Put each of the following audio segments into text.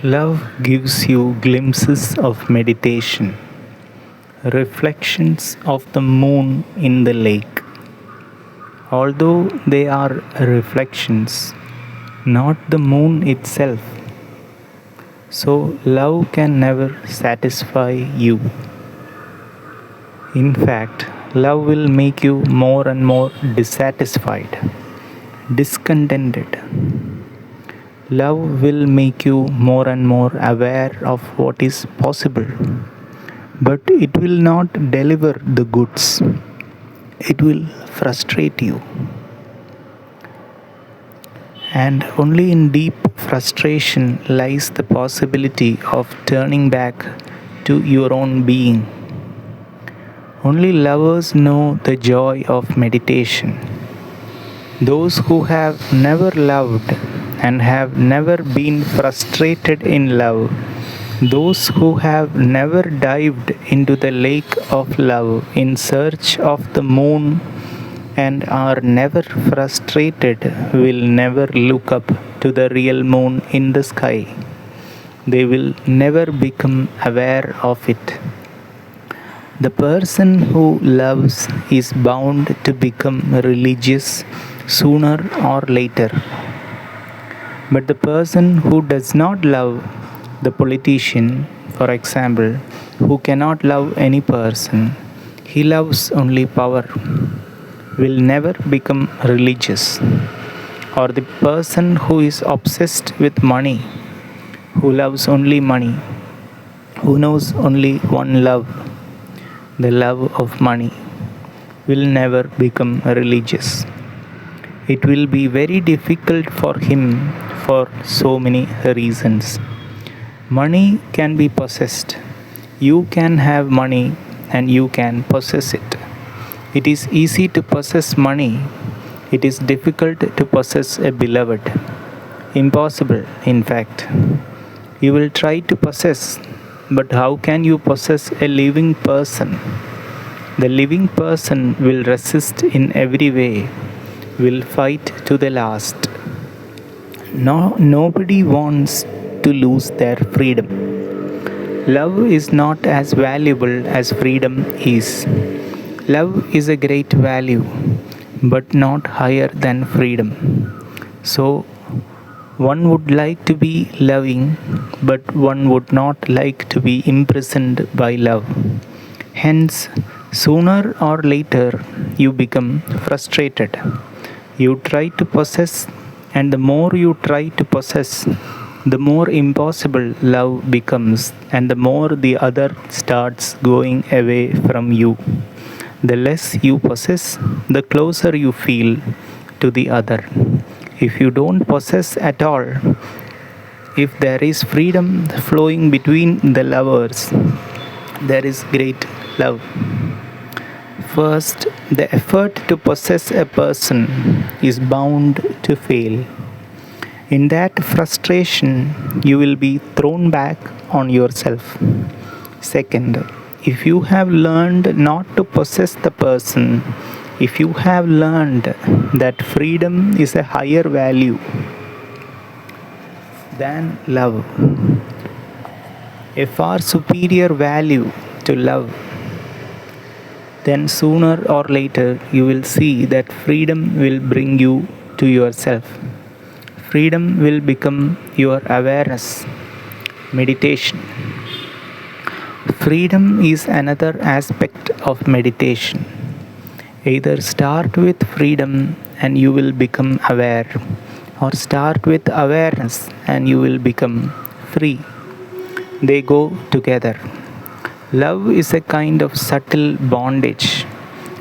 Love gives you glimpses of meditation, reflections of the moon in the lake. Although they are reflections, not the moon itself. So, love can never satisfy you. In fact, love will make you more and more dissatisfied, discontented. Love will make you more and more aware of what is possible, but it will not deliver the goods. It will frustrate you. And only in deep frustration lies the possibility of turning back to your own being. Only lovers know the joy of meditation. Those who have never loved and have never been frustrated in love, those who have never dived into the lake of love in search of the moon and are never frustrated will never look up to the real moon in the sky. They will never become aware of it. The person who loves is bound to become religious sooner or later. But the person who does not love, the politician, for example, who cannot love any person, he loves only power, will never become religious. Or the person who is obsessed with money, who loves only money, who knows only one love, the love of money, will never become religious. It will be very difficult for him for so many reasons. Money can be possessed. You can have money and you can possess it. It is easy to possess money. It is difficult to possess a beloved. Impossible, in fact. You will try to possess, but how can you possess a living person? The living person will resist in every way, will fight to the last. No, nobody wants to lose their freedom. Love is not as valuable as freedom is. Love is a great value, but not higher than freedom. So, one would like to be loving, but one would not like to be imprisoned by love. Hence, sooner or later, you become frustrated. You try to possess, and the more you try to possess, the more impossible love becomes, and the more the other starts going away from you. The less you possess, the closer you feel to the other. If you don't possess at all, if there is freedom flowing between the lovers, there is great love. First, the effort to possess a person is bound to fail. In that frustration, you will be thrown back on yourself. Second, if you have learned not to possess the person, if you have learned that freedom is a higher value than love, a far superior value to love, then sooner or later you will see that freedom will bring you to yourself. Freedom will become your awareness, meditation. Freedom is another aspect of meditation. Either start with freedom and you will become aware, or start with awareness and you will become free. They go together. Love is a kind of subtle bondage,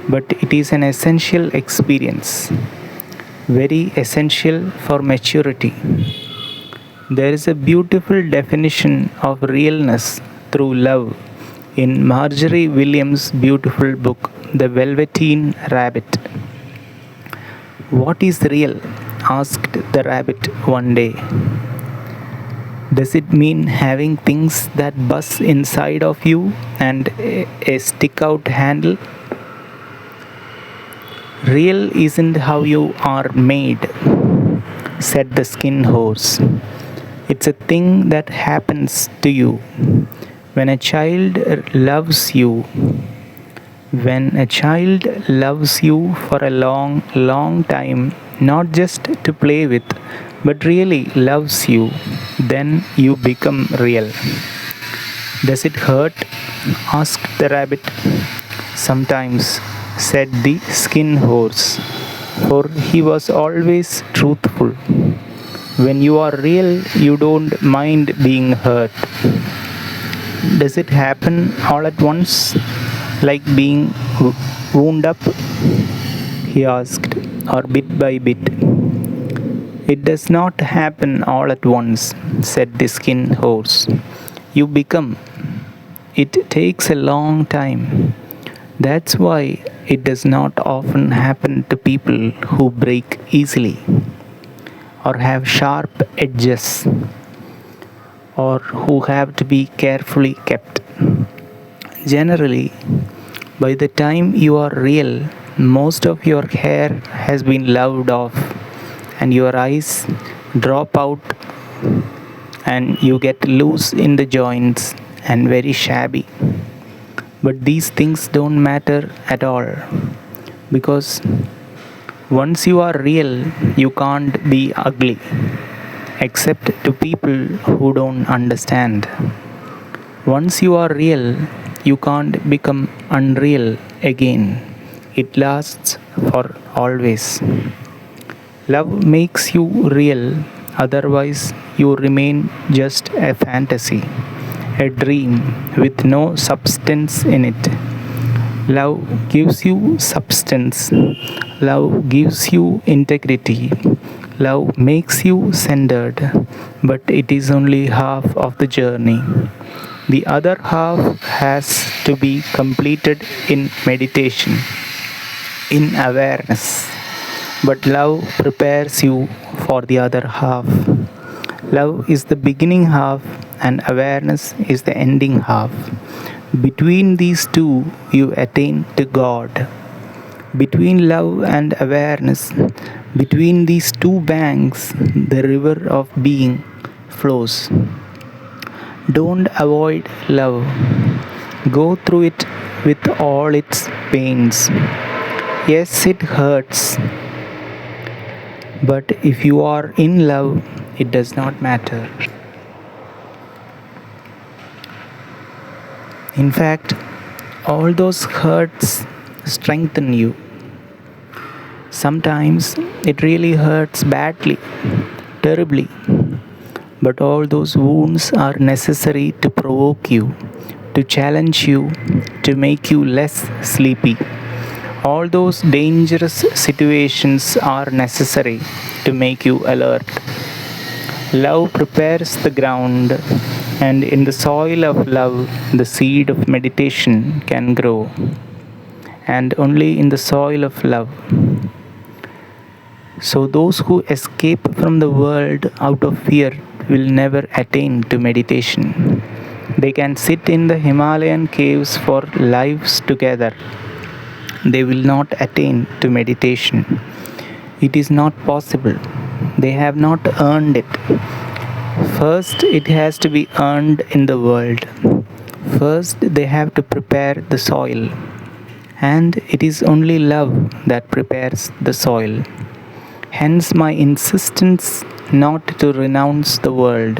but it is an essential experience, very essential for maturity. There is a beautiful definition of realness through love in Marjorie Williams' beautiful book, The Velveteen Rabbit. "What is real?" asked the rabbit one day. "Does it mean having things that buzz inside of you and a stick out handle?" "Real isn't how you are made," said the skin horse. It's a thing that happens to you when a child loves you. When a child loves you for a long, long time, not just to play with, but really loves you, then you become real. Does it hurt? Asked the rabbit. Sometimes, said the skin horse, for he was always truthful. When you are real, you don't mind being hurt. Does it happen all at once, like being wound up? He asked, or bit by bit. It does not happen all at once, said the skin horse. You become. It takes a long time. That's why it does not often happen to people who break easily, or have sharp edges, or who have to be carefully kept. Generally, by the time you are real, most of your hair has been loved off, and your eyes drop out, and you get loose in the joints and very shabby. But these things don't matter at all, because once you are real, you can't be ugly, except to people who don't understand. Once you are real, you can't become unreal again. It lasts for always. Love makes you real, otherwise, you remain just a fantasy, a dream with no substance in it. Love gives you substance. Love gives you integrity. Love makes you centered, but it is only half of the journey. The other half has to be completed in meditation, in awareness. But love prepares you for the other half. Love is the beginning half, and awareness is the ending half. Between these two, you attain to God. Between love and awareness, between these two banks, the river of being flows. Don't avoid love. Go through it with all its pains. Yes, it hurts. But if you are in love, it does not matter. In fact, all those hurts strengthen you. Sometimes it really hurts badly, terribly. But all those wounds are necessary to provoke you, to challenge you, to make you less sleepy. All those dangerous situations are necessary to make you alert. Love prepares the ground, and in the soil of love, the seed of meditation can grow. And only in the soil of love. So, those who escape from the world out of fear will never attain to meditation. They can sit in the Himalayan caves for lives together. They will not attain to meditation. It is not possible. They have not earned it. First, it has to be earned in the world. First, they have to prepare the soil. And it is only love that prepares the soil. Hence, my insistence not to renounce the world.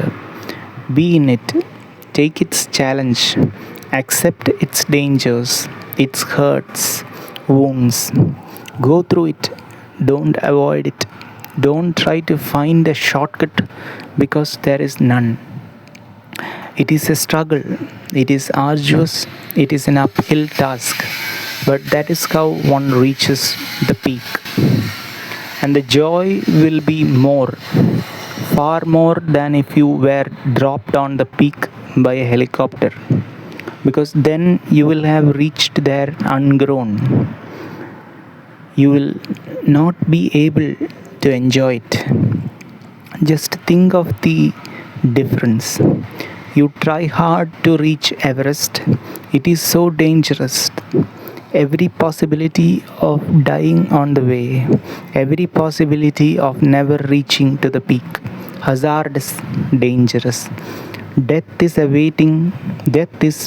Be in it. Take its challenge. Accept its dangers, its hurts, wounds. Go through it. Don't avoid it. Don't try to find a shortcut, because there is none. It is a struggle. It is arduous. It is an uphill task. But that is how one reaches the peak. And the joy will be more, far more than if you were dropped on the peak by a helicopter. Because then you will have reached there ungrown. You will not be able to enjoy it. Just think of the difference. You try hard to reach Everest. It is so dangerous. Every possibility of dying on the way, every possibility of never reaching to the peak. hazardous, dangerous. Death is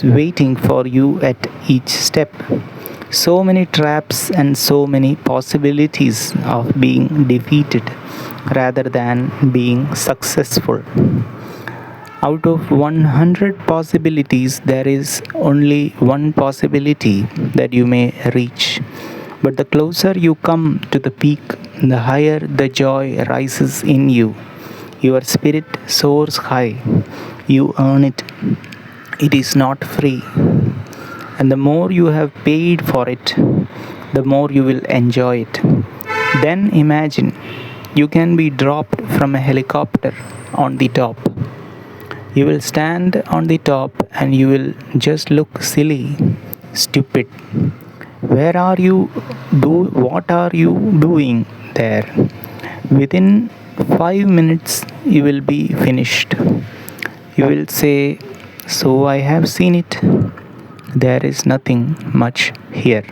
waiting for you at each step. So many traps and so many possibilities of being defeated rather than being successful. Out of 100 possibilities, there is only one possibility that you may reach. But the closer you come to the peak, the higher the joy rises in you. Your spirit soars high. You earn it. It is not free. And the more you have paid for it, the more you will enjoy it. Then imagine you can be dropped from a helicopter on the top. You will stand on the top and you will just look silly, stupid. Where are you? What are you doing there? Within 5 minutes, you will be finished. You will say, "So I have seen it. There is nothing much here."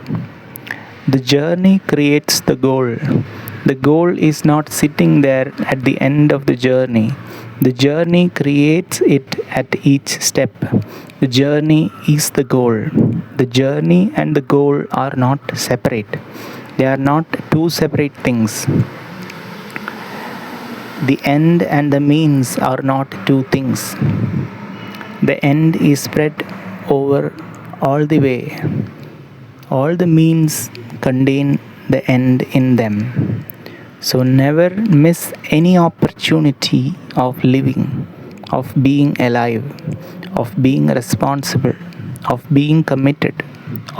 The journey creates the goal. The goal is not sitting there at the end of the journey. The journey creates it at each step. The journey is the goal. The journey and the goal are not separate. They are not two separate things. The end and the means are not two things. The end is spread over all the way. All the means contain the end in them. So never miss any opportunity of living, of being alive, of being responsible, of being committed,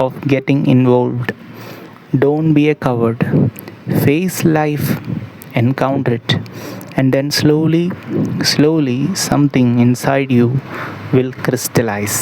of getting involved. Don't be a coward. Face life, encounter it, and then slowly, something inside you will crystallize.